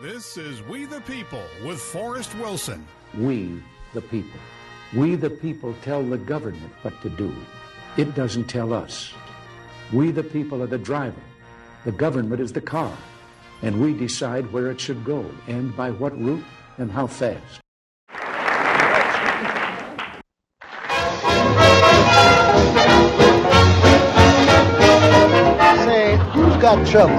This is We the People with Forrest Wilson. We the people. We the people tell the government what to do. It doesn't tell us. We the people are the driver. The government is the car. And we decide where it should go and by what route and how fast. Say, who's got trouble?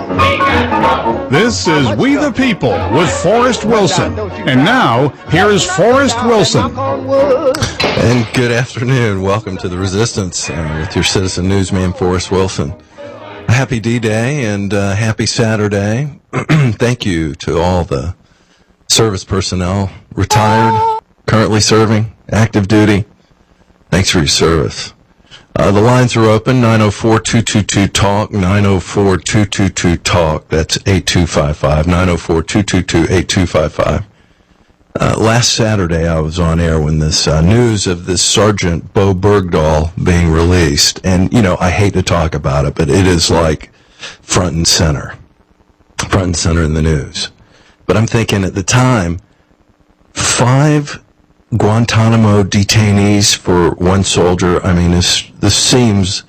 This is We the People with Forrest Wilson. And now, here is Forrest Wilson. And good afternoon. Welcome to The Resistance with your citizen newsman, Forrest Wilson. Happy D-Day and happy Saturday. Thank you to all the service personnel, retired, currently serving, active duty. Thanks for your service. The lines are open, 904-222-TALK, 904-222-TALK. That's 8255, 904-222-8255. Last Saturday, I was on air when this news of this Sergeant Bo Bergdahl being released. And, you know, I hate to talk about it, but it is like front and center in the news. But I'm thinking at the time, 5 Guantanamo detainees for one soldier. I mean, this seems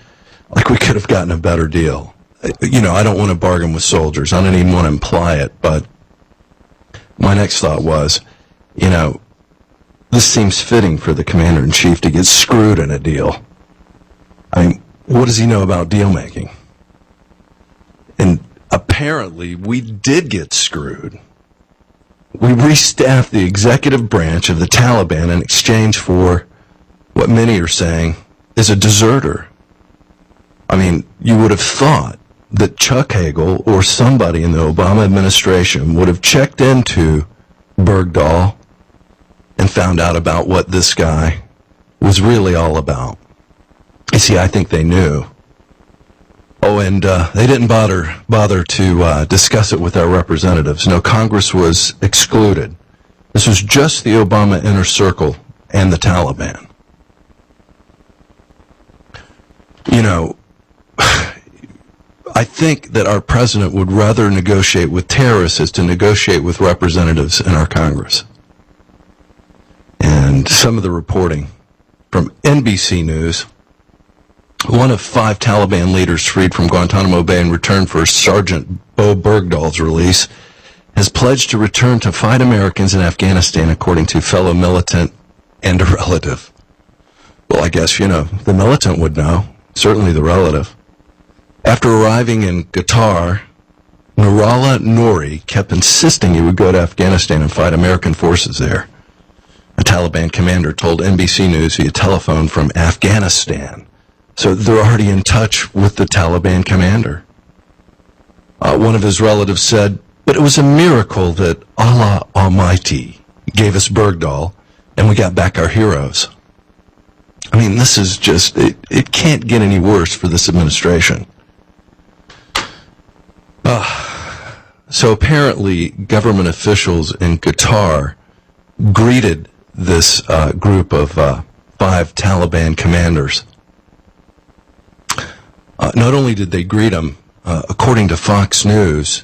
like we could have gotten a better deal. You know, I don't want to bargain with soldiers. I don't even want to imply it, but my next thought was, you know, this seems fitting for the commander-in-chief to get screwed in a deal. I mean, what does he know about deal-making? And apparently, we did get screwed. We restaffed the executive branch of the Taliban in exchange for what many are saying is a deserter. I mean, you would have thought that Chuck Hagel or somebody in the Obama administration would have checked into Bergdahl and found out about what this guy was really all about. You see, I think they knew. Oh, and they didn't bother to discuss it with our representatives. No, Congress was excluded. This was just the Obama inner circle and the Taliban. You know, I think that our president would rather negotiate with terrorists as to negotiate with representatives in our Congress. And some of the reporting from NBC News, one of 5 Taliban leaders freed from Guantanamo Bay in return for Sergeant Bo Bergdahl's release has pledged to return to fight Americans in Afghanistan, according to fellow militant and a relative. Well, I guess, you know, the militant would know, certainly the relative. After arriving in Qatar, Nurullah Nouri kept insisting he would go to Afghanistan and fight American forces there. A Taliban commander told NBC News via telephone from Afghanistan. So they're already in touch with the Taliban commander. One of his relatives said, but it was a miracle that Allah Almighty gave us Bergdahl and we got back our heroes. I mean, this is just, it can't get any worse for this administration. So apparently government officials in Qatar greeted this group of 5 Taliban commanders. Not only did they greet them, according to Fox News,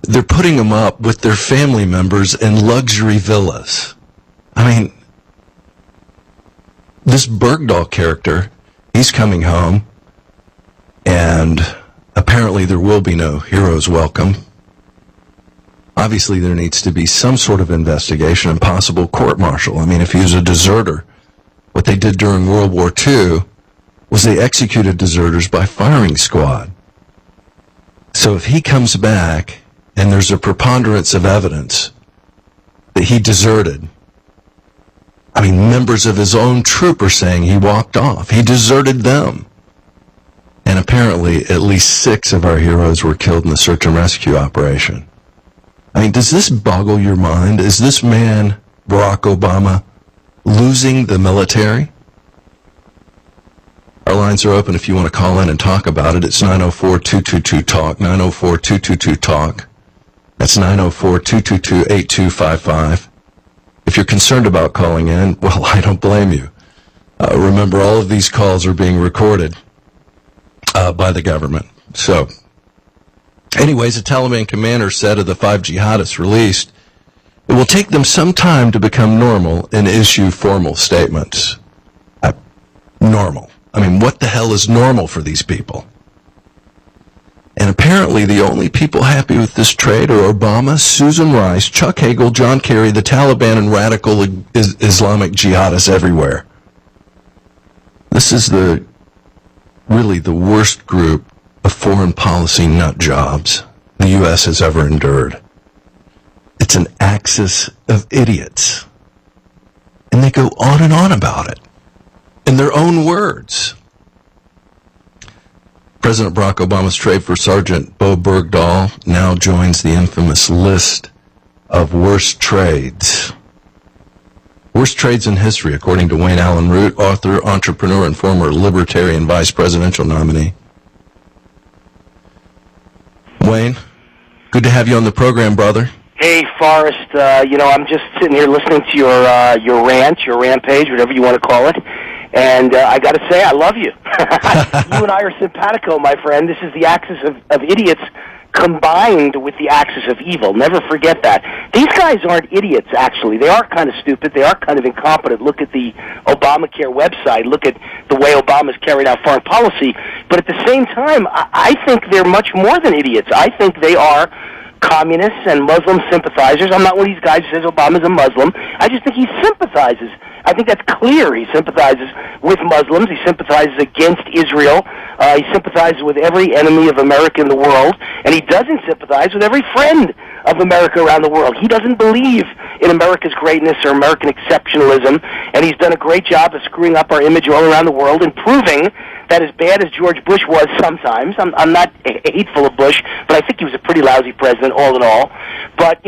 they're putting them up with their family members in luxury villas. I mean, this Bergdahl character, he's coming home, and apparently there will be no hero's welcome. Obviously, there needs to be some sort of investigation and possible court-martial. I mean, if he was a deserter, what they did during World War II was they executed deserters by firing squad. So if he comes back and there's a preponderance of evidence that he deserted, I mean, members of his own troop are saying he walked off. He deserted them. And apparently at least 6 of our heroes were killed in the search and rescue operation. I mean, does this boggle your mind? Is this man, Barack Obama, losing the military? Our lines are open if you want to call in and talk about it. It's 904-222-TALK, 904-222-TALK. That's 904-222-8255. If you're concerned about calling in, well, I don't blame you. Remember, all of these calls are being recorded by the government. So Anyways, a Taliban commander said of the 5 jihadists released, it will take them some time to become normal and issue formal statements. Normal. I mean, what the hell is normal for these people? And apparently the only people happy with this trade are Obama, Susan Rice, Chuck Hagel, John Kerry, the Taliban, and radical Islamic jihadists everywhere. This is really the worst group of foreign policy nut jobs the U.S. has ever endured. It's an axis of idiots. And they go on and on about it in their own words. President Barack Obama's trade for Sergeant Bo Bergdahl now joins the infamous list of worst trades. Worst trades in history, according to Wayne Allen Root, author, entrepreneur, and former Libertarian vice presidential nominee. Wayne, good to have you on the program, brother. Hey, Forrest, I'm just sitting here listening to your rant, your rampage, whatever you want to call it, and I got to say, I love you. You and I are simpatico, my friend. This is the axis of idiots combined with the axis of evil. Never forget that. These guys aren't idiots, actually. They are kind of stupid. They are kind of incompetent. Look at the Obamacare website. Look at the way Obama's carried out foreign policy. But at the same time, I think they're much more than idiots. I think they are communists and Muslim sympathizers. I'm not one of these guys who says Obama's a Muslim. I just think he sympathizes. I think that's clear. He sympathizes with Muslims. He sympathizes against Israel. He sympathizes with every enemy of America in the world. And he doesn't sympathize with every friend of America around the world. He doesn't believe in America's greatness or American exceptionalism. And he's done a great job of screwing up our image all around the world and proving that as bad as George Bush was sometimes, I'm not hateful of Bush, but I think he was a pretty lousy president all in all. But,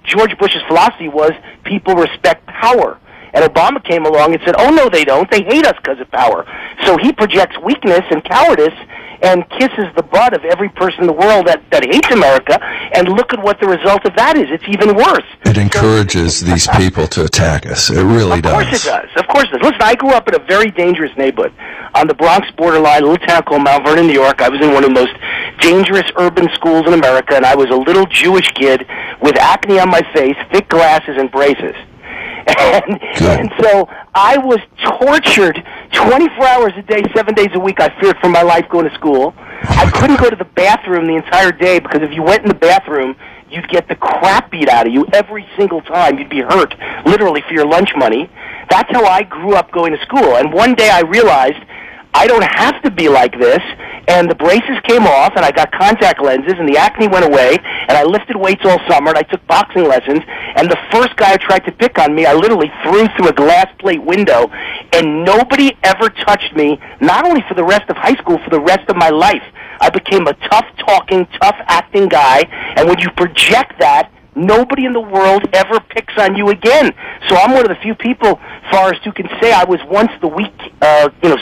George Bush's philosophy was people respect power. And Obama came along and said, oh, no, they don't. They hate us because of power. So he projects weakness and cowardice and kisses the butt of every person in the world that hates America. And look at what the result of that is. It's even worse. It encourages these people to attack us. It really does. Of course it does. Of course it does. Listen, I grew up in a very dangerous neighborhood on the Bronx borderline, a little town called Mount Vernon, New York. I was in one of the most dangerous urban schools in America, and I was a little Jewish kid with acne on my face, thick glasses, and braces. And so I was tortured 24 hours a day, 7 days a week. I feared for my life going to school. I couldn't go to the bathroom the entire day because if you went in the bathroom, you'd get the crap beat out of you every single time. You'd be hurt, literally, for your lunch money. That's how I grew up going to school. And one day I realized I don't have to be like this, and the braces came off, and I got contact lenses, and the acne went away, and I lifted weights all summer, and I took boxing lessons, and the first guy who tried to pick on me, I literally threw through a glass plate window, and nobody ever touched me, not only for the rest of high school, for the rest of my life. I became a tough-talking, tough-acting guy, and when you project that, nobody in the world ever picks on you again. So I'm one of the few people, Forrest, who can say I was once the weak,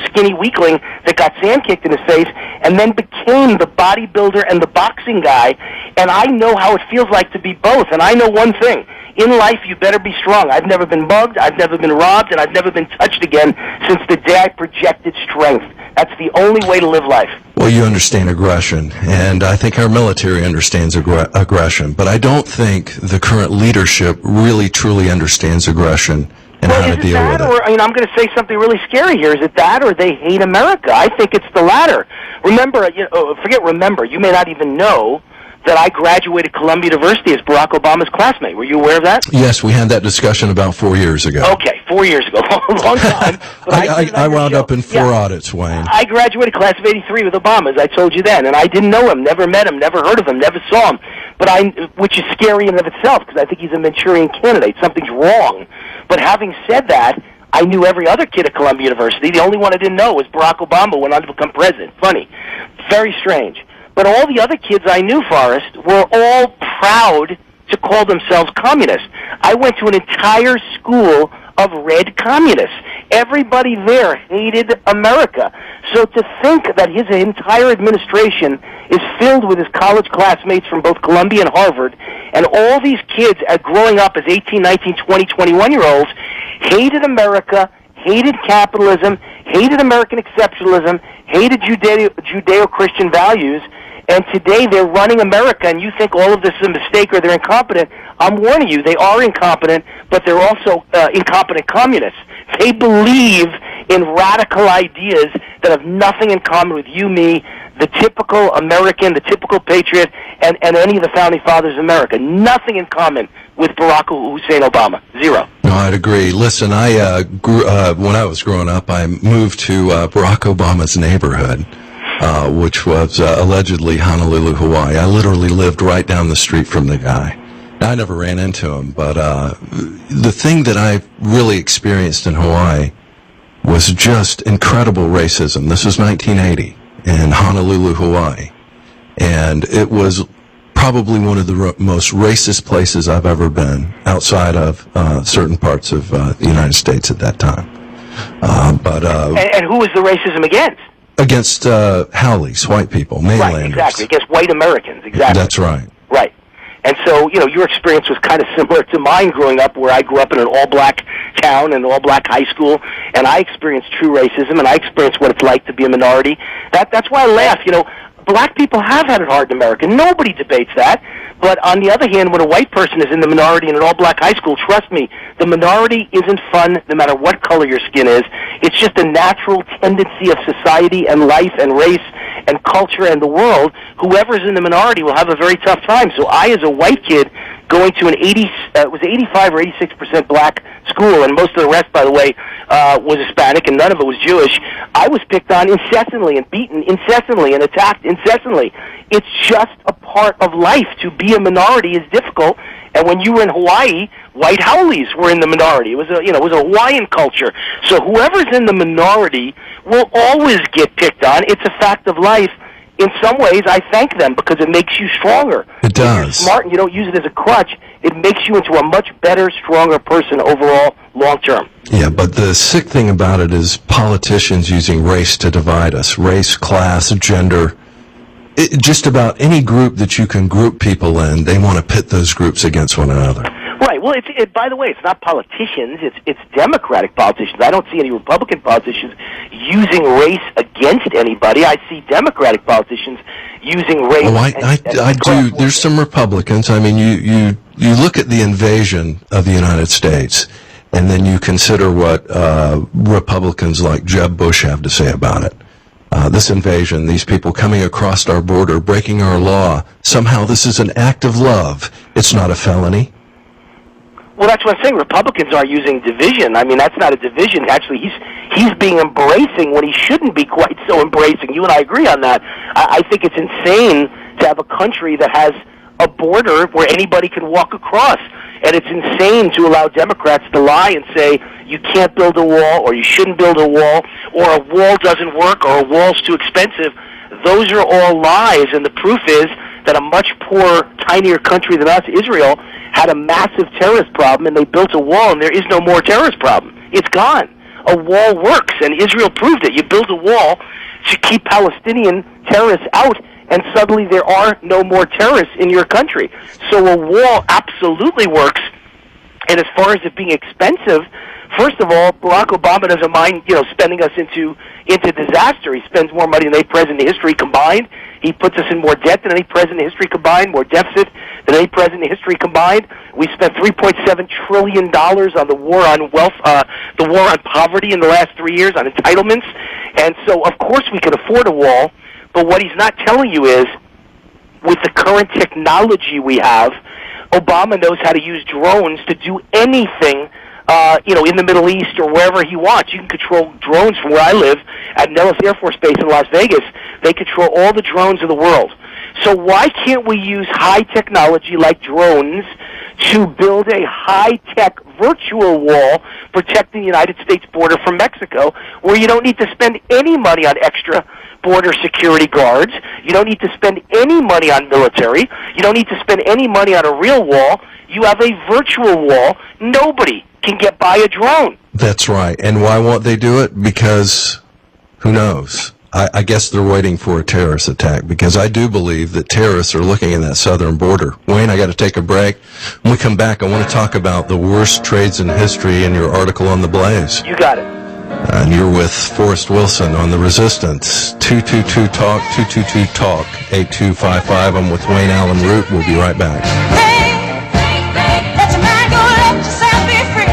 skinny weakling that got sand kicked in his face and then became the bodybuilder and the boxing guy. And I know how it feels like to be both. And I know one thing. In life, you better be strong. I've never been mugged, I've never been robbed, and I've never been touched again since the day I projected strength. That's the only way to live life. Well, you understand aggression, and I think our military understands aggression, but I don't think the current leadership really truly understands aggression and how to deal with it. Or, I'm going to say something really scary here. Is it that, or they hate America? I think it's the latter. Remember, you may not even know that I graduated Columbia University as Barack Obama's classmate. Were you aware of that? Yes, we had that discussion about 4 years ago. Okay, 4 years ago. Long time. I wound up in four audits, Wayne. I graduated class of 83 with Obama, as I told you then, and I didn't know him, never met him, never heard of him, never saw him, which is scary in and of itself, because I think he's a Manchurian candidate. Something's wrong. But having said that, I knew every other kid at Columbia University. The only one I didn't know was Barack Obama went on to become president. Funny. Very strange. But all the other kids I knew, Forrest, were all proud to call themselves communists. I went to an entire school of red communists. Everybody there hated America. So to think that his entire administration is filled with his college classmates from both Columbia and Harvard, and all these kids growing up as 18, 19, 20, 21-year-olds hated America, hated capitalism, hated American exceptionalism, hated Judeo-Christian values, And today they're running America, and you think all of this is a mistake or they're incompetent. I'm warning you, they are incompetent, but they're also incompetent communists. They believe in radical ideas that have nothing in common with you, me, the typical American, the typical patriot, and any of the founding fathers of America. Nothing in common with Barack Hussein Obama. Zero. No, I'd agree. Listen, I grew when I was growing up, I moved to Barack Obama's neighborhood, which was allegedly Honolulu, Hawaii. I literally lived right down the street from the guy. Now, I never ran into him, but the thing that I really experienced in Hawaii was just incredible racism. This was 1980 in Honolulu, Hawaii, and it was probably one of the most racist places I've ever been outside of certain parts of the United States at that time. And who was the racism against? Against haoles, white people, mainlanders. Right, exactly, against white Americans, exactly. That's right. Right. And so, your experience was kind of similar to mine growing up, where I grew up in an all-black town and an all-black high school, and I experienced true racism, and I experienced what it's like to be a minority. That's why I laugh. Black people have had it hard in America. Nobody debates that. But on the other hand, when a white person is in the minority in an all-black high school, trust me, the minority isn't fun no matter what color your skin is. It's just a natural tendency of society and life and race and culture and the world. Whoever's in the minority will have a very tough time. So I, as a white kid, going to an 85 or 86% black school, and most of the rest, by the way, was Hispanic, and none of it was Jewish. I was picked on incessantly and beaten incessantly and attacked incessantly. It's just a part of life. To be a minority is difficult. And when you were in Hawaii, white haoles were in the minority. It was it was a Hawaiian culture. So whoever's in the minority will always get picked on. It's a fact of life. In some ways, I thank them because it makes you stronger. It does. If you're smart and you don't use it as a crutch, it makes you into a much better, stronger person overall, long term. Yeah, but the sick thing about it is politicians using race to divide us. Race, class, gender. Just about any group that you can group people in, they want to pit those groups against one another. Right. Well, by the way, it's not politicians. It's Democratic politicians. I don't see any Republican politicians using race against anybody. I see Democratic politicians using race. Oh, I do. There's some Republicans. I mean, you look at the invasion of the United States, and then you consider what Republicans like Jeb Bush have to say about it. This invasion, these people coming across our border, breaking our law, somehow this is an act of love. It's not a felony. Well, that's what I'm saying. Republicans are using division. I mean, that's not a division. Actually, he's being embracing when he shouldn't be quite so embracing. You and I agree on that. I think it's insane to have a country that has a border where anybody can walk across. And it's insane to allow Democrats to lie and say you can't build a wall, or you shouldn't build a wall, or a wall doesn't work, or a wall's too expensive. Those are all lies, and the proof is that a much poorer, tinier country than us, Israel, had a massive terrorist problem, and they built a wall, and there is no more terrorist problem. It's gone. A wall works, and Israel proved it. You build a wall to keep Palestinian terrorists out, and suddenly there are no more terrorists in your country. So a wall absolutely works. And as far as it being expensive, first of all, Barack Obama doesn't mind, spending us into disaster. He spends more money than any president in history combined. He puts us in more debt than any president in history combined, more deficit than any president in history combined. We spent $3.7 trillion on the war on wealth, the war on poverty in the last 3 years, on entitlements. And so, of course, we can afford a wall. But what he's not telling you is, with the current technology we have, Obama knows how to use drones to do anything, in the Middle East or wherever he wants. You can control drones from where I live at Nellis Air Force Base in Las Vegas. They control all the drones of the world. So why can't we use high technology like drones to build a high-tech virtual wall protecting the United States border from Mexico, where you don't need to spend any money on extra border security guards, you don't need to spend any money on military, you don't need to spend any money on a real wall, you have a virtual wall. Nobody can get by a drone. That's right. And why won't they do it? Because, who knows? I guess they're waiting for a terrorist attack, because I do believe that terrorists are looking in that southern border. Wayne, I got to take a break. When we come back, I want to talk about the worst trades in history in your article on The Blaze. You got it. And you're with Forrest Wilson on The Resistance. 222-TALK, 222-TALK, 8255. I'm with Wayne Allen Root. We'll be right back. Let your mind go, let yourself be free.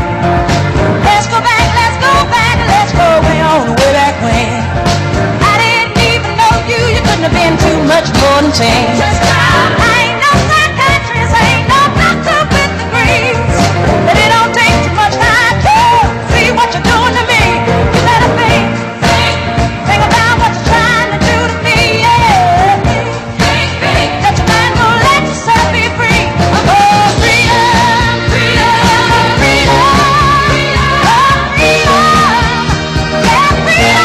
Let's go way on, way back when. I didn't even know you couldn't have been too much more than 10. I ain't no psychiatrist, I ain't no doctor with degrees, but it don't take too much time to see what you're doing to me. You better think about what you're trying to do to me, yeah. Let your mind go, let yourself be free. Oh, freedom, freedom, freedom, oh, freedom, yeah, freedom, freedom, freedom,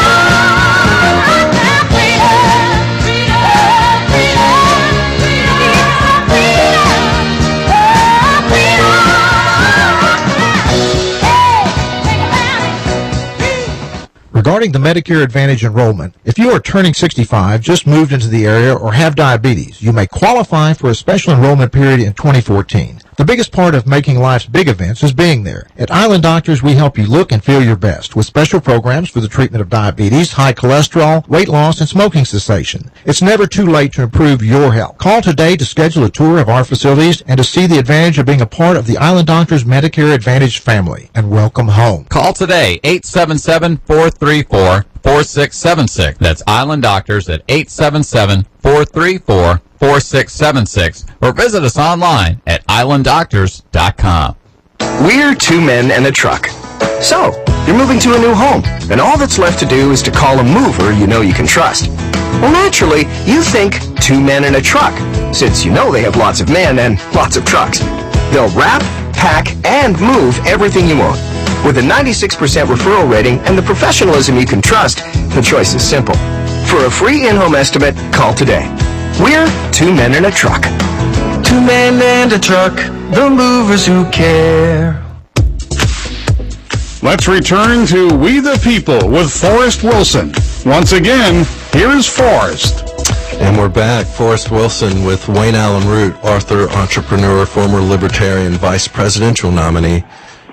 Regarding the Medicare Advantage enrollment, if you are turning 65, just moved into the area, or have diabetes, you may qualify for a special enrollment period in 2014. The biggest part of making life's big events is being there. At Island Doctors, we help you look and feel your best with special programs for the treatment of diabetes, high cholesterol, weight loss, and smoking cessation. It's never too late to improve your health. Call today to schedule a tour of our facilities and to see the advantage of being a part of the Island Doctors Medicare Advantage family. And welcome home. Call today, 877-434-4676. That's Island Doctors at 877-434-4676. Or visit us online at islanddoctors.com. We're two men and a truck. So, you're moving to a new home, and all that's left to do is to call a mover you know you can trust. Well, naturally, you think two men and a truck, since you know they have lots of men and lots of trucks. They'll wrap, pack, and move everything you own. With a 96% referral rating and the professionalism you can trust, the choice is simple. For a free in-home estimate, call today. We're two men and a truck. Two men and a truck, the movers who care. Let's return to We the People with Forrest Wilson. Once again, here's Forrest. And we're back. Forrest Wilson with Wayne Allen Root, author, entrepreneur, former Libertarian vice presidential nominee.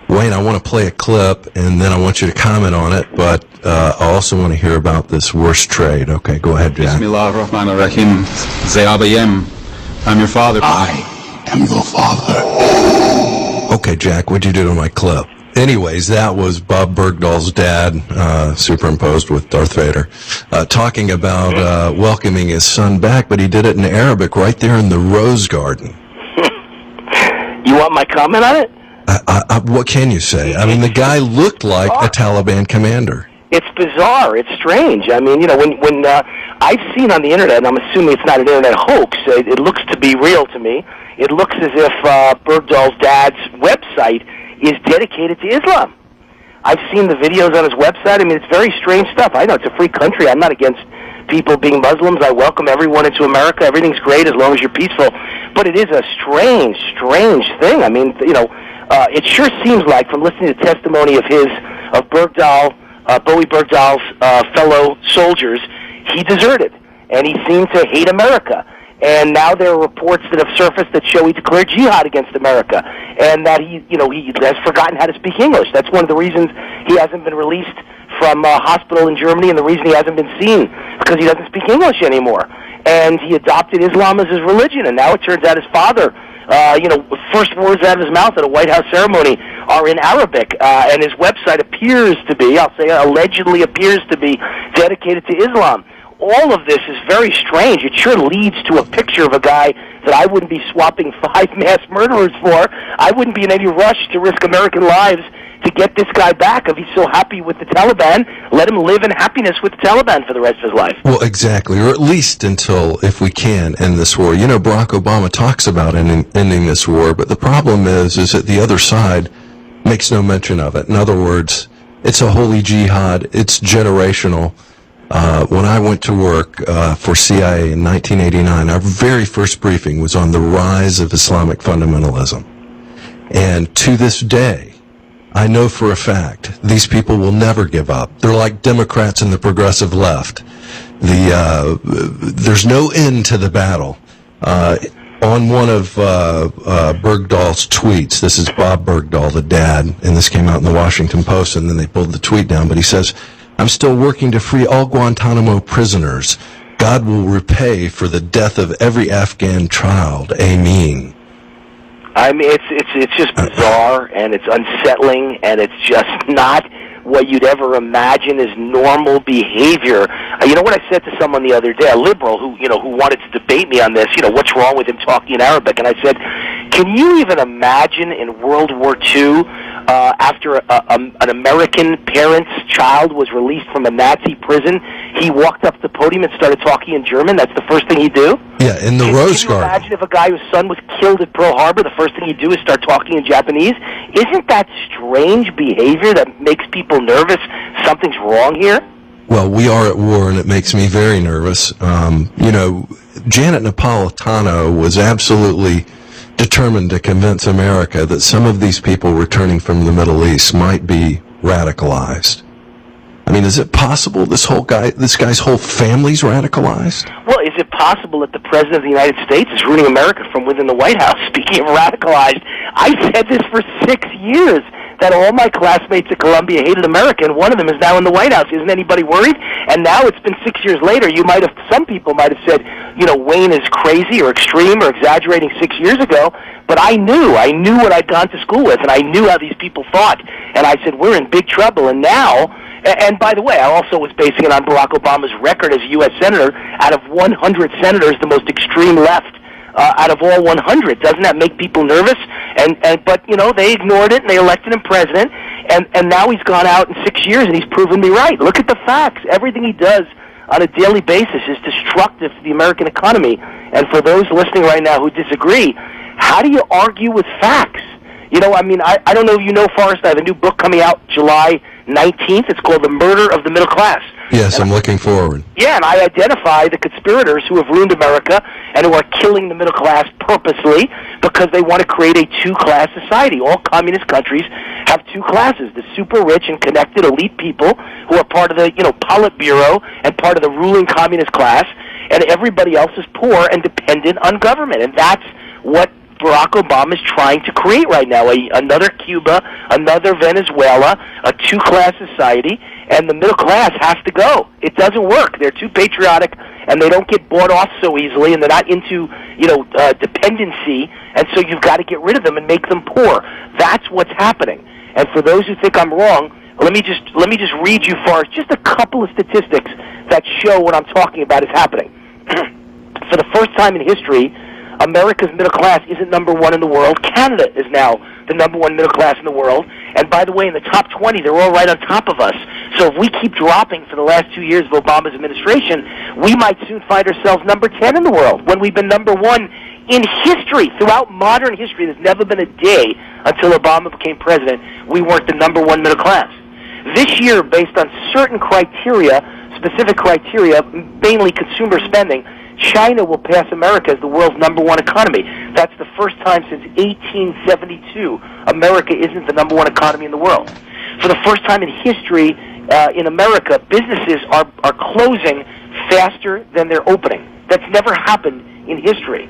Wayne, I want to play a clip, and then I want you to comment on it, but I also want to hear about this worst trade. Okay, go ahead, Jack. Bismillah ar-Rahman ar-Rahim. Zayabayem. I'm your father. I am your father. Okay, Jack, what'd you do to my clip? Anyways, that was Bob Bergdahl's dad, superimposed with Darth Vader, talking about welcoming his son back, but he did it in Arabic right there in the Rose Garden. You want my comment on it? What can you say? I mean, the guy looked like a Taliban commander. It's bizarre. It's strange. I mean, you know, when I've seen on the internet, and I'm assuming it's not an internet hoax, it looks to be real to me. It looks as if Bergdahl's dad's website is dedicated to Islam. I've seen the videos on his website. I mean, it's very strange stuff. I know it's a free country. I'm not against people being Muslims. I welcome everyone into America. Everything's great as long as you're peaceful. But it is a strange, strange thing. I mean, you know, it sure seems like, from listening to testimony of Bergdahl, Bowie Bergdahl's fellow soldiers, he deserted, and he seemed to hate America. And now there are reports that have surfaced that show he declared jihad against America, and that he has forgotten how to speak English. That's one of the reasons he hasn't been released from a hospital in Germany, and the reason he hasn't been seen, because he doesn't speak English anymore. And he adopted Islam as his religion, and now it turns out his father, first words out of his mouth at a White House ceremony are in Arabic, and his website appears to be, allegedly appears to be dedicated to Islam. All of this is very strange. It sure leads to a picture of a guy that I wouldn't be swapping 5 mass murderers for. I wouldn't be in any rush to risk American lives to get this guy back. If he's so happy with the Taliban, let him live in happiness with the Taliban for the rest of his life. Well, exactly, or at least until, if we can, end this war. You know, Barack Obama talks about ending this war, but the problem is that the other side makes no mention of it. In other words, it's a holy jihad. It's generational. When I went to work for CIA in 1989, our very first briefing was on the rise of Islamic fundamentalism. And to this day, I know for a fact these people will never give up. They're like Democrats in the progressive left. There's no end to the battle. on one of Bergdahl's tweets, this is Bob Bergdahl, the dad, and this came out in the Washington Post, and then they pulled the tweet down, but he says, "I'm still working to free all Guantanamo prisoners. God will repay for the death of every Afghan child. Amen." I mean, it's just bizarre, and it's unsettling, and it's just not what you'd ever imagine is normal behavior. You know what I said to someone the other day, a liberal who wanted to debate me on this, what's wrong with him talking in Arabic? And I said, can you even imagine in World War II, after an American parent's child was released from a Nazi prison, he walked up to the podium and started talking in German? That's the first thing he'd do? Yeah, in the Rose Garden. Can you imagine if a guy whose son was killed at Pearl Harbor, the first thing he'd do is start talking in Japanese? Isn't that strange behavior that makes people nervous? Something's wrong here? Well, we are at war, and it makes me very nervous. Janet Napolitano was absolutely determined to convince America that some of these people returning from the Middle East might be radicalized. I mean, is it possible this guy's whole family's radicalized? Well, is it possible that the President of the United States is ruining America from within the White House? Speaking of radicalized, I said this for 6 years, that all my classmates at Columbia hated America, and one of them is now in the White House. Isn't anybody worried? And now it's been 6 years later. Some people might have said, Wayne is crazy or extreme or exaggerating 6 years ago, but I knew what I'd gone to school with, and I knew how these people thought. And I said, we're in big trouble. And now, and by the way, I also was basing it on Barack Obama's record as a U.S. Senator. Out of 100 senators, the most extreme left out of all 100. Doesn't that make people nervous? But they ignored it, and they elected him president, and now he's gone out in 6 years, and he's proven me right. Look at the facts. Everything he does on a daily basis is destructive to the American economy. And for those listening right now who disagree, how do you argue with facts? I don't know if you know, Forrest, I have a new book coming out July 19th. It's called The Murder of the Middle Class. Yes, I'm looking forward. Yeah, and I identify the conspirators who have ruined America and who are killing the middle class purposely because they want to create a two-class society. All communist countries have two classes, the super rich and connected elite people who are part of the, Politburo and part of the ruling communist class, and everybody else is poor and dependent on government. And that's what Barack Obama is trying to create right now, another Cuba, another Venezuela, a two-class society, and the middle class has to go. It doesn't work. They're too patriotic, and they don't get bought off so easily, and they're not into, dependency, and so you've got to get rid of them and make them poor. That's what's happening. And for those who think I'm wrong, let me just read you, Forrest, just a couple of statistics that show what I'm talking about is happening. For the first time in history, America's middle class isn't number one in the world. Canada is now the number one middle class in the world. And by the way, in the top 20, they're all right on top of us. So if we keep dropping for the last 2 years of Obama's administration, we might soon find ourselves number 10 in the world when we've been number one in history. Throughout modern history, there's never been a day until Obama became president we weren't the number one middle class. This year, based on certain criteria, specific criteria, mainly consumer spending, China will pass America as the world's number one economy. That's the first time since 1872 America isn't the number one economy in the world. For the first time in history in America, businesses are closing faster than they're opening. That's never happened in history.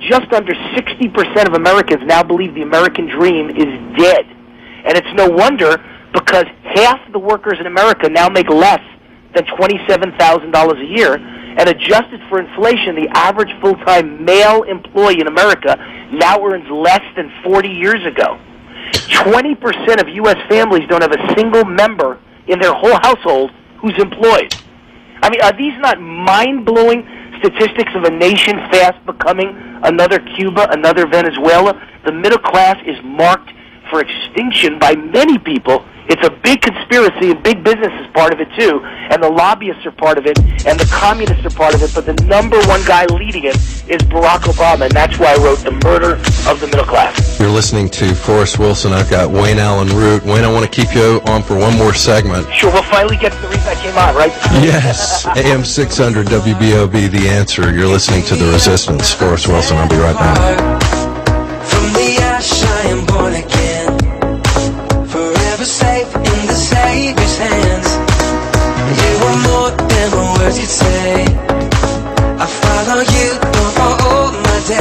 Just under 60% of Americans now believe the American dream is dead. And it's no wonder, because half the workers in America now make less than $27,000 a year. And adjusted for inflation, the average full-time male employee in America now earns less than 40 years ago. 20% of U.S. families don't have a single member in their whole household who's employed. I mean, are these not mind-blowing statistics of a nation fast becoming another Cuba, another Venezuela? The middle class is marked for extinction by many people. It's a big conspiracy, and big business is part of it too, and the lobbyists are part of it, and the communists are part of it, but the number one guy leading it is Barack Obama, and that's why I wrote The Murder of the Middle Class. You're listening to Forrest Wilson. I've got Wayne Allen Root. Wayne, I want to keep you on for one more segment. Sure, we'll finally get to the reason I came on, right? Yes. AM 600 WBOB, The Answer. You're listening to The Resistance. Forrest Wilson, I'll be right back. From the ash I am born again, safe in the Savior's hands. You are more than my words could say. I follow you for all my days.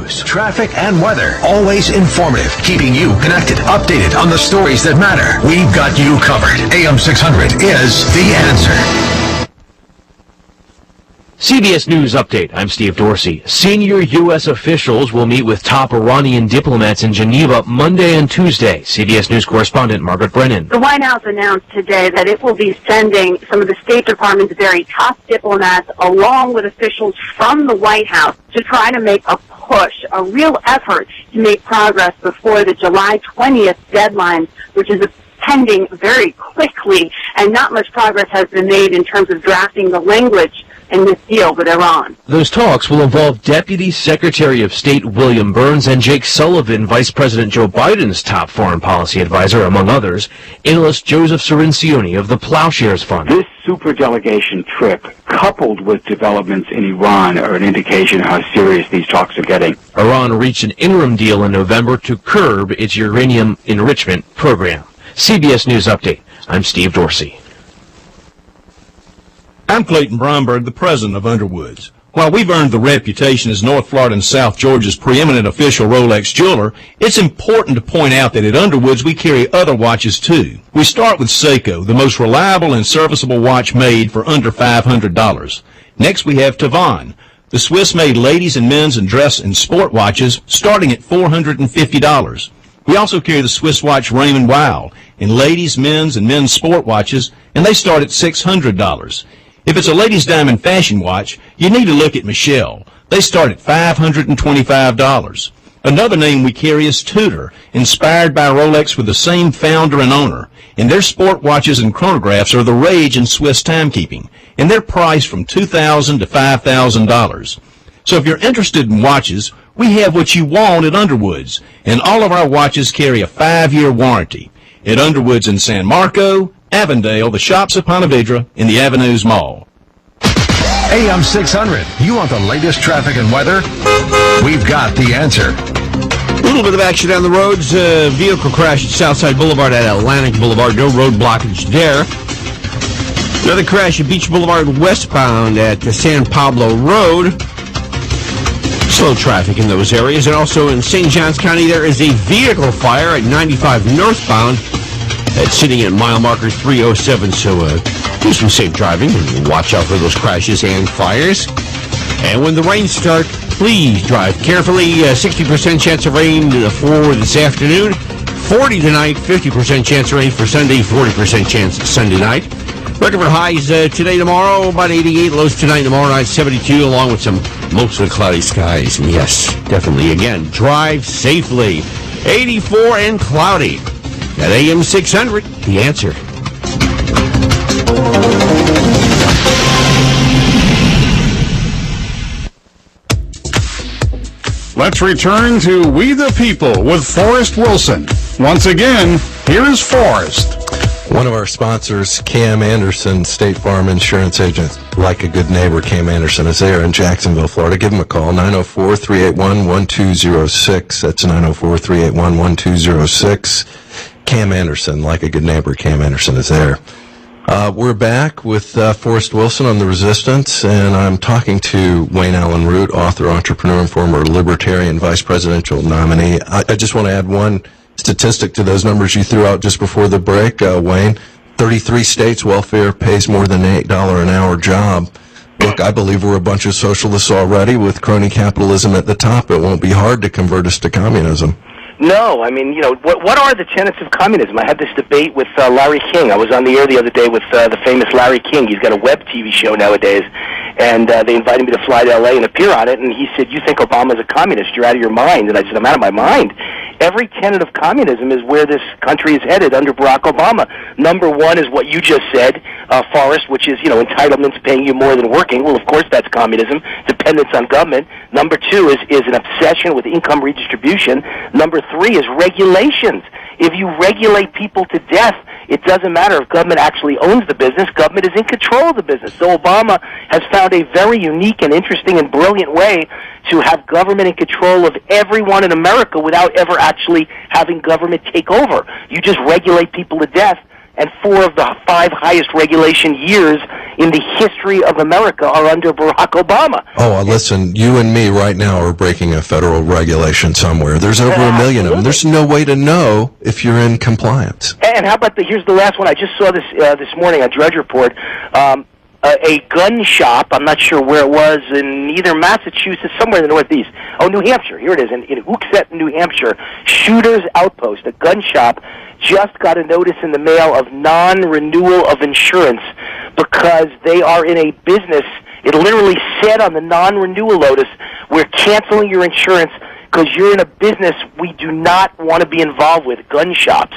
news, traffic, and weather. Always informative, keeping you connected, updated on the stories that matter. We've got you covered. AM 600 is the answer. CBS News Update. I'm Steve Dorsey. Senior U.S. officials will meet with top Iranian diplomats in Geneva Monday and Tuesday. CBS News correspondent Margaret Brennan. The White House announced today that it will be sending some of the State Department's very top diplomats along with officials from the White House to try to make a push, a real effort to make progress before the July 20th deadline, which is pending very quickly, and not much progress has been made in terms of drafting the language in this deal with Iran. Those talks will involve Deputy Secretary of State William Burns and Jake Sullivan, Vice President Joe Biden's top foreign policy advisor, among others, analyst Joseph Cirincione of the Plowshares Fund. This superdelegation trip, coupled with developments in Iran, are an indication of how serious these talks are getting. Iran reached an interim deal in November to curb its uranium enrichment program. CBS News Update. I'm Steve Dorsey. I'm Clayton Bromberg, the president of Underwoods. While we've earned the reputation as North Florida and South Georgia's preeminent official Rolex jeweler, it's important to point out that at Underwoods we carry other watches too. We start with Seiko, the most reliable and serviceable watch made for under $500. Next we have Tavan, the Swiss-made ladies and men's and dress and sport watches starting at $450. We also carry the Swiss watch Raymond Weil in ladies, men's, and men's sport watches, and they start at $600. If it's a ladies' diamond fashion watch, you need to look at Michelle. They start at $525. Another name we carry is Tudor, inspired by Rolex with the same founder and owner. And their sport watches and chronographs are the rage in Swiss timekeeping, and they're priced from $2,000 to $5,000. So if you're interested in watches, we have what you want at Underwoods, and all of our watches carry a 5-year warranty. At Underwoods in San Marco, Avondale, the shops at Ponte Vedra, and the Avenues Mall. AM 600, you want the latest traffic and weather? We've got the answer. A little bit of action on the roads. Vehicle crash at Southside Boulevard at Atlantic Boulevard. No road blockage there. Another crash at Beach Boulevard westbound at San Pablo Road. Slow traffic in those areas. And also in St. Johns County, there is a vehicle fire at 95 northbound. It's sitting at mile marker 307, so do some safe driving and watch out for those crashes and fires. And when the rains start, please drive carefully. 60% chance of rain for this afternoon, 40 tonight, 50% chance of rain for Sunday, 40% chance Sunday night. Record for highs today, tomorrow, about 88, lows tonight, tomorrow night, 72, along with some mostly cloudy skies. And yes, definitely, again, drive safely. 84 and cloudy. At AM 600, the answer. Let's return to We the People with Forrest Wilson. Once again, here is Forrest. One of our sponsors, Cam Anderson, State Farm Insurance Agent, like a good neighbor, Cam Anderson, is there in Jacksonville, Florida. Give him a call, 904-381-1206. That's 904-381-1206. Cam Anderson, like a good neighbor, Cam Anderson is there. We're back with Forrest Wilson on The Resistance, and I'm talking to Wayne Allen Root, author, entrepreneur, and former Libertarian vice presidential nominee. I just want to add one statistic to those numbers you threw out just before the break, Wayne. 33 states welfare pays more than an $8 an hour job. Look, I believe we're a bunch of socialists already with crony capitalism at the top. It won't be hard to convert us to communism. No, I mean, what are the tenets of communism? I had this debate with Larry King. I was on the air the other day with the famous Larry King. He's got a web TV show nowadays, and they invited me to fly to L.A. and appear on it, and he said, "You think Obama's a communist? You're out of your mind." And I said, "I'm out of my mind. Every tenet of communism is where this country is headed under Barack Obama. Number one is what you just said, Forrest, which is, entitlements paying you more than working. Well, of course that's communism, dependence on government. Number two is an obsession with income redistribution. Number three is regulations. If you regulate people to death, it doesn't matter if government actually owns the business. Government is in control of the business. So Obama has found a very unique and interesting and brilliant way to have government in control of everyone in America without ever actually having government take over. You just regulate people to death, and 4 of the 5 highest regulation years in the history of America are under Barack Obama. Oh, listen, you and me right now are breaking a federal regulation somewhere. There's over a million of them. There's no way to know if you're in compliance. And how about here's the last one. I just saw this this morning on Drudge Report. A gun shop, I'm not sure where it was, in either Massachusetts, somewhere in the Northeast. Oh, New Hampshire. Here it is, in Hooksett, New Hampshire. Shooter's Outpost, a gun shop, just got a notice in the mail of non-renewal of insurance because they are in a business. It literally said on the non-renewal notice, we're canceling your insurance because you're in a business we do not want to be involved with, gun shops.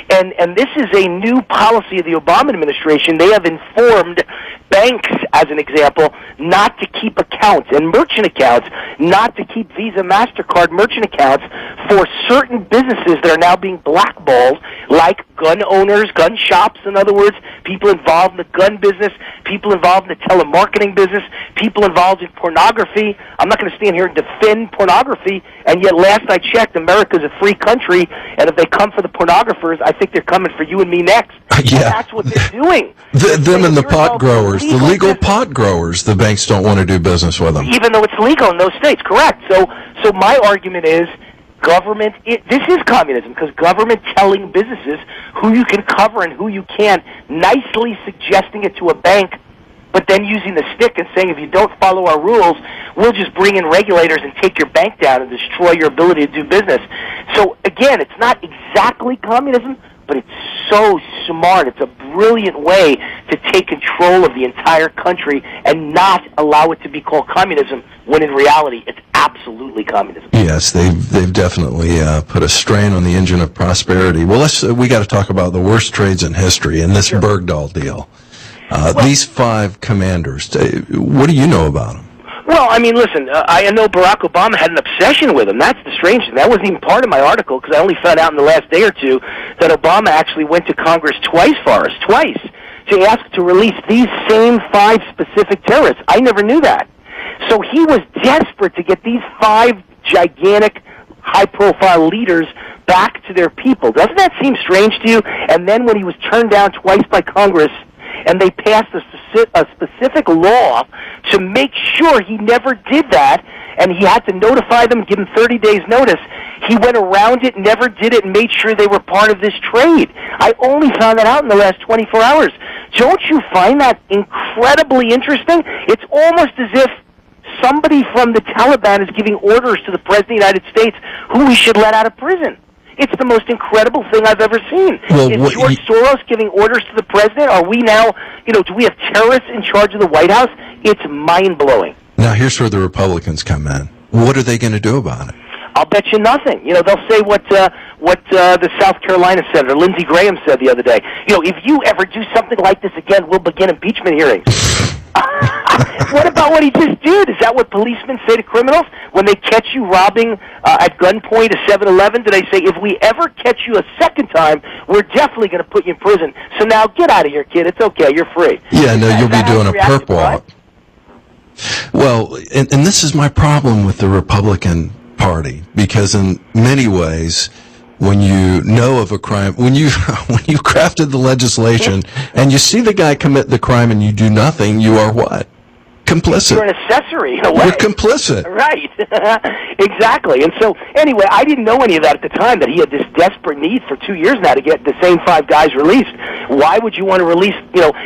And this is a new policy of the Obama administration. They have informed banks, as an example, not to keep accounts, and merchant accounts, not to keep Visa, MasterCard merchant accounts for certain businesses that are now being blackballed, like gun owners, gun shops, in other words, people involved in the gun business, people involved in the telemarketing business, people involved in pornography. I'm not going to stand here and defend pornography, and yet last I checked, America's a free country, and if they come for the pornographers, I think they're coming for you and me next. Yeah. And that's what they're doing. Them and the pot growers, the legal pot growers, the banks don't want to do business with them. Even though it's legal in those states, correct. So my argument is government, this is communism, because government telling businesses who you can cover and who you can't, nicely suggesting it to a bank, but then using the stick and saying, if you don't follow our rules, we'll just bring in regulators and take your bank down and destroy your ability to do business. So, again, it's not exactly communism, but it's so smart. It's a brilliant way to take control of the entire country and not allow it to be called communism, when in reality it's absolutely communism. Yes, they've definitely put a strain on the engine of prosperity. Well, we got to talk about the worst trades in history and this Bergdahl deal. These 5 commanders, what do you know about them? Well, I mean, listen, I know Barack Obama had an obsession with him. That's the strange thing. That wasn't even part of my article, because I only found out in the last day or two that Obama actually went to Congress twice, to ask to release these same 5 specific terrorists. I never knew that. So he was desperate to get these 5 gigantic, high-profile leaders back to their people. Doesn't that seem strange to you? And then when he was turned down twice by Congress, and they passed a specific law to make sure he never did that, and he had to notify them, give them 30 days notice. He went around it, never did it, and made sure they were part of this trade. I only found that out in the last 24 hours. Don't you find that incredibly interesting? It's almost as if somebody from the Taliban is giving orders to the President of the United States who we should let out of prison. It's the most incredible thing I've ever seen. Is George Soros giving orders to the president? Are we now, do we have terrorists in charge of the White House? It's mind-blowing. Now, here's where the Republicans come in. What are they going to do about it? I'll bet you nothing. They'll say what the South Carolina Senator, Lindsey Graham, said the other day. If you ever do something like this again, we'll begin impeachment hearings. What about what he just did? Is that what policemen say to criminals when they catch you robbing at gunpoint a 7-Eleven? Do they say, if we ever catch you a second time, we're definitely going to put you in prison. So now get out of here, kid. It's okay. You're free. Yeah, no, you'll be doing a perp walk. Well, and this is my problem with the Republican Party, because in many ways, when you know of a crime, when you crafted the legislation and you see the guy commit the crime and you do nothing, you are what? Complicit. You're an accessory in a way. You're complicit. Right. Exactly. And so, anyway, I didn't know any of that at the time, that he had this desperate need for 2 years now to get the same 5 guys released. Why would you want to release,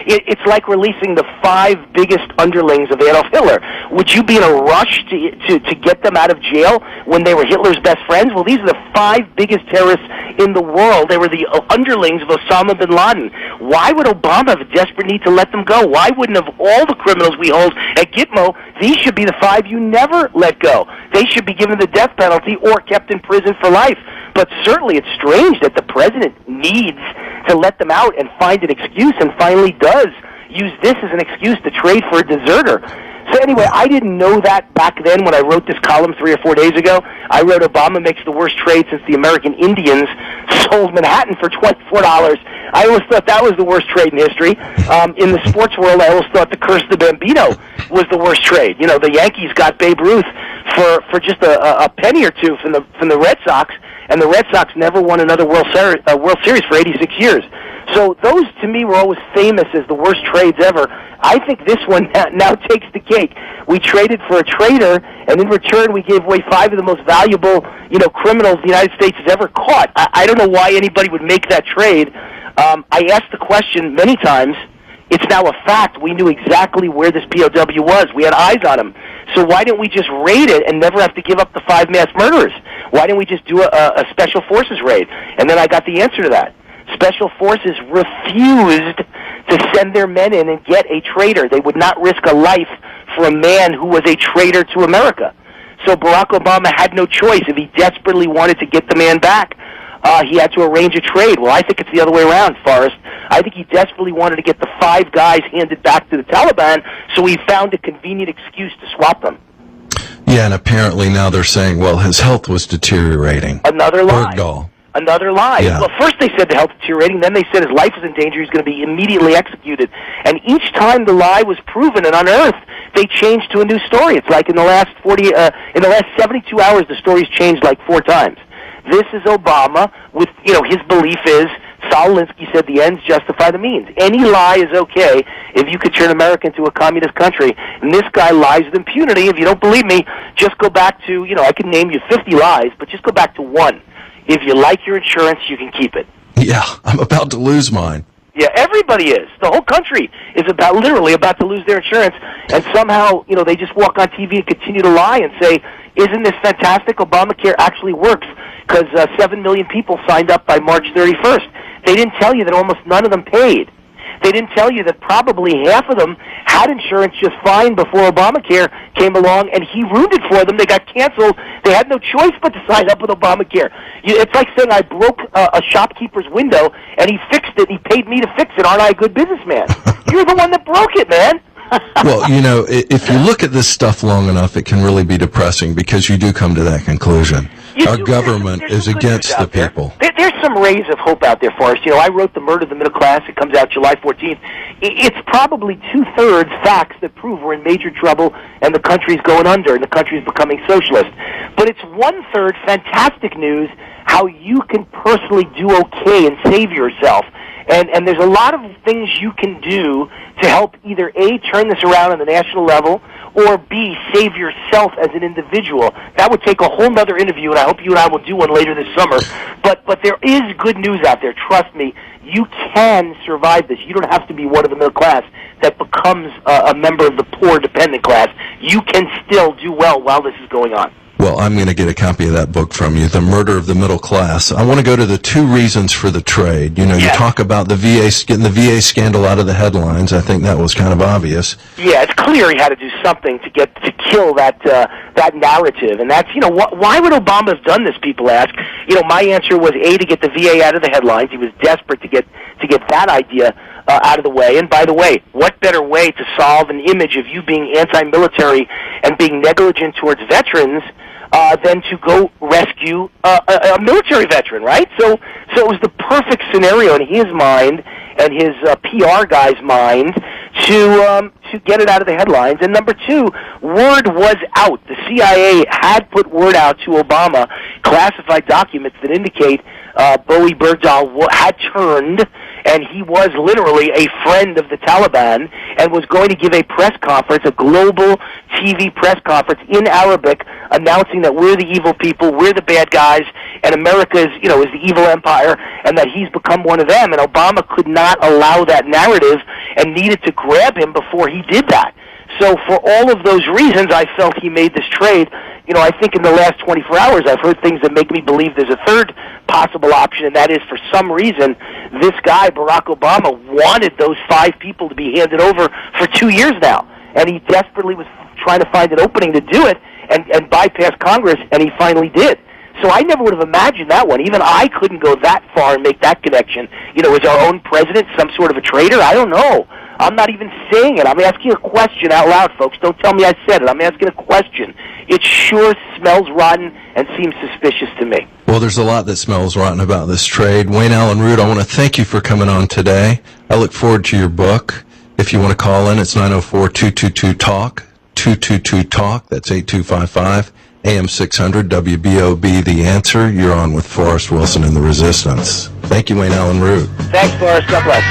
it's like releasing the 5 biggest underlings of Adolf Hitler. Would you be in a rush to get them out of jail when they were Hitler's best friends? Well, these are the 5 biggest terrorists in the world. They were the underlings of Osama bin Laden. Why would Obama have a desperate need to let them go? Why wouldn't, of all the criminals we hold at Gitmo, these should be the 5 you never let go? They should be given the death penalty or kept in prison for life. But certainly it's strange that the president needs to let them out and find an excuse, and finally does use this as an excuse to trade for a deserter. So anyway, I didn't know that back then when I wrote this column 3 or 4 days ago. I wrote Obama makes the worst trade since the American Indians sold Manhattan for $24. I always thought that was the worst trade in history. In the sports world, I always thought the curse of the Bambino was the worst trade. The Yankees got Babe Ruth for just a penny or two from the Red Sox, and the Red Sox never won another World Series for 86 years. So those, to me, were always famous as the worst trades ever. I think this one now takes the cake. We traded for a traitor, and in return we gave away 5 of the most valuable, criminals the United States has ever caught. I don't know why anybody would make that trade. I asked the question many times. It's now a fact. We knew exactly where this POW was. We had eyes on him. So why didn't we just raid it and never have to give up the 5 mass murderers? Why didn't we just do a Special Forces raid? And then I got the answer to that. Special Forces refused to send their men in and get a traitor. They would not risk a life for a man who was a traitor to America. So Barack Obama had no choice. If he desperately wanted to get the man back, he had to arrange a trade. Well, I think it's the other way around, Forrest. I think he desperately wanted to get the 5 guys handed back to the Taliban, so he found a convenient excuse to swap them. Yeah, and apparently now they're saying, well, his health was deteriorating. Another lie. Bergdahl. Another lie. Yeah. Well, first they said the health deteriorating, then they said his life was in danger, he's going to be immediately executed. And each time the lie was proven and unearthed, they changed to a new story. It's like in the last 72 hours, the story's changed like 4 times. This is Obama with, his belief is, Saul Alinsky said the ends justify the means. Any lie is okay if you could turn America into a communist country. And this guy lies with impunity. If you don't believe me, just go back to, I can name you 50 lies, but just go back to one. If you like your insurance, you can keep it. Yeah, I'm about to lose mine. Yeah, everybody is. The whole country is literally about to lose their insurance, and somehow, they just walk on TV and continue to lie and say, isn't this fantastic? Obamacare actually works because 7 million people signed up by March 31st. They didn't tell you that almost none of them paid. They didn't tell you that probably half of them had insurance just fine before Obamacare came along, and he ruined it for them. They got canceled. They had no choice but to sign up with Obamacare. It's like saying I broke a shopkeeper's window, and he fixed it, and he paid me to fix it. Aren't I a good businessman? You're the one that broke it, man. Well, if you look at this stuff long enough, it can really be depressing because you do come to that conclusion. Our government is against the people. There's some rays of hope out there for us. I wrote The Murder of the Middle Class. It comes out July 14th. It's probably 2/3 facts that prove we're in major trouble and the country's going under and the country's becoming socialist. But it's 1/3 fantastic news how you can personally do okay and save yourself. And there's a lot of things you can do to help either A, turn this around on the national level, or B, save yourself as an individual. That would take a whole nother interview, and I hope you and I will do one later this summer. But there is good news out there. Trust me, you can survive this. You don't have to be one of the middle class that becomes a member of the poor dependent class. You can still do well while this is going on. Well, I'm going to get a copy of that book from you, The Murder of the Middle Class. I want to go to the 2 reasons for the trade. You talk about getting the VA scandal out of the headlines. I think that was kind of obvious. Yeah, it's clear he had to do something to kill that narrative. And that's, why would Obama have done this, people ask. My answer was A, to get the VA out of the headlines. He was desperate to get that idea out of the way. And by the way, what better way to solve an image of you being anti-military and being negligent towards veterans than to go rescue a military veteran, right? So it was the perfect scenario in his mind and his PR guy's mind to get it out of the headlines. And number 2, word was out. The CIA had put word out to Obama, classified documents that indicate Bowe Bergdahl had turned, and he was literally a friend of the Taliban and was going to give a press conference, a global TV press conference in Arabic, announcing that we're the evil people, we're the bad guys, and America is the evil empire, and that he's become one of them. And Obama could not allow that narrative and needed to grab him before he did that. So for all of those reasons, I felt he made this trade. I think in the last 24 hours, I've heard things that make me believe there's a third possible option, and that is for some reason, this guy, Barack Obama, wanted those 5 people to be handed over for 2 years now. And he desperately was trying to find an opening to do it and bypass Congress, and he finally did. So I never would have imagined that one. Even I couldn't go that far and make that connection. Is our own president some sort of a traitor? I don't know. I'm not even saying it. I'm asking a question out loud, folks. Don't tell me I said it. I'm asking a question. It sure smells rotten and seems suspicious to me. Well, there's a lot that smells rotten about this trade. Wayne Allyn Root, I want to thank you for coming on today. I look forward to your book. If you want to call in, it's 904-222-TALK, 222-TALK. That's 8255. AM 600 WBOB, The Answer. You're on with Forrest Wilson and the Resistance. Thank you, Wayne Allen Root. Thanks, Forrest. God bless.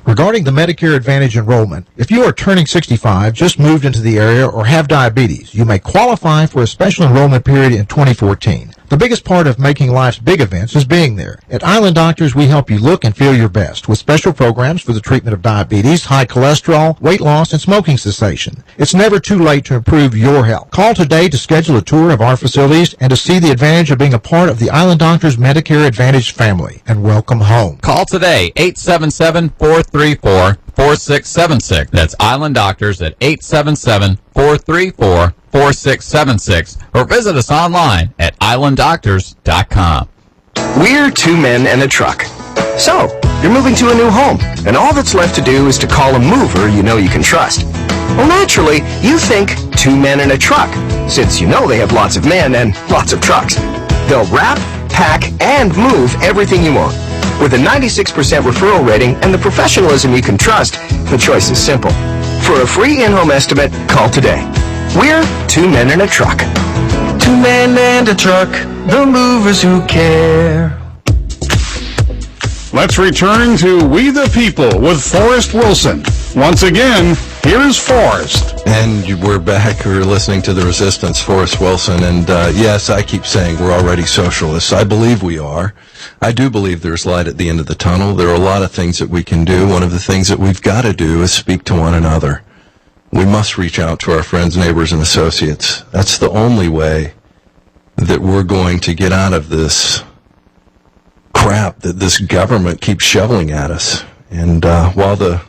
Regarding the Medicare Advantage enrollment, if you are turning 65, just moved into the area, or have diabetes, you may qualify for a special enrollment period in 2014. The biggest part of making life's big events is being there. At Island Doctors, we help you look and feel your best with special programs for the treatment of diabetes, high cholesterol, weight loss, and smoking cessation. It's never too late to improve your health. Call today to schedule a tour of our facilities and to see the advantage of being a part of the Island Doctors Medicare Advantage family. And welcome home. Call today, 877-434-4676. That's Island Doctors at 877-434-4676, or visit us online at islanddoctors.com. We're two men and a truck. So, you're moving to a new home, and all that's left to do is to call a mover you know you can trust. Well, naturally, you think two men and a truck, since you know they have lots of men and lots of trucks. They'll wrap, pack, and move everything you own. With a 96% referral rating and the professionalism you can trust, the choice is simple. For a free in-home estimate, call today. We're two men and a truck. Two men and a truck, the movers who care. Let's return to We the People with Forrest Wilson. Once again, here's Forrest. And we're back. We're listening to The Resistance, Forrest Wilson. And yes, I keep saying we're already socialists. I believe we are. I do believe there's light at the end of the tunnel. There are a lot of things that we can do. One of the things that we've got to do is speak to one another. We must reach out to our friends, neighbors, and associates. That's the only way that we're going to get out of this crap that this government keeps shoveling at us. And while the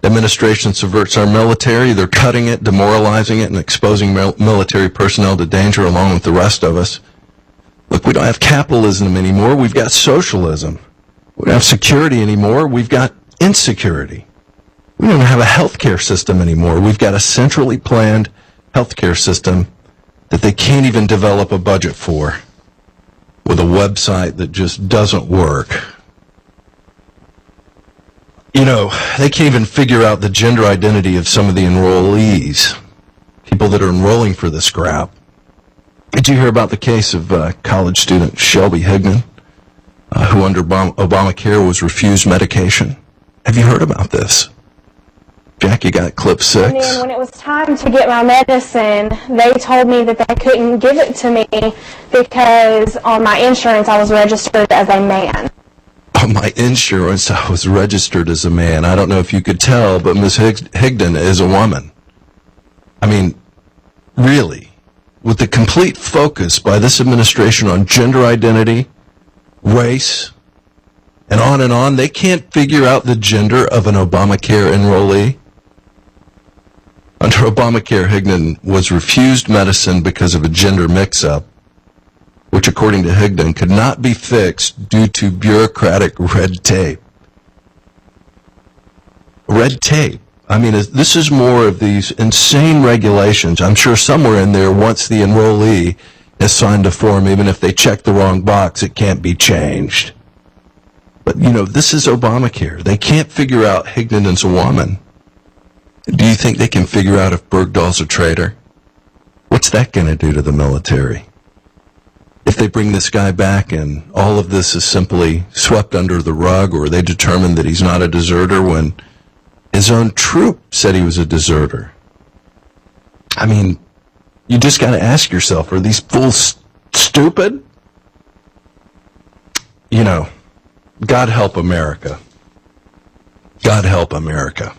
administration subverts our military, they're cutting it, demoralizing it, and exposing military personnel to danger along with the rest of us. Look, we don't have capitalism anymore. We've got socialism. We don't have security anymore. We've got insecurity. We don't have a healthcare system anymore. We've got a centrally planned healthcare system that they can't even develop a budget for, with a website that just doesn't work. You know, they can't even figure out the gender identity of some of the enrollees, people that are enrolling for this crap. Did you hear about the case of college student Shelby Higdon, who under Obamacare was refused medication? Have you heard about this? Jack, you got clip 6? And then when it was time to get my medicine, they told me that they couldn't give it to me because on my insurance I was registered as a man. On my insurance, I was registered as a man. I don't know if you could tell, but Ms. Higdon is a woman. I mean, really, with the complete focus by this administration on gender identity, race, and on, they can't figure out the gender of an Obamacare enrollee. Under Obamacare, Higdon was refused medicine because of a gender mix-up, which, according to Higdon, could not be fixed due to bureaucratic red tape. Red tape. I mean, this is more of these insane regulations. I'm sure somewhere in there, once the enrollee has signed a form, even if they check the wrong box, it can't be changed. But, you know, this is Obamacare. They can't figure out Higdon is a woman. Do you think they can figure out if Bergdahl's a traitor? What's that going to do to the military? If they bring this guy back and all of this is simply swept under the rug, or they determine that he's not a deserter when his own troop said he was a deserter. I mean, you just got to ask yourself, are these fools stupid? You know, God help America. God help America.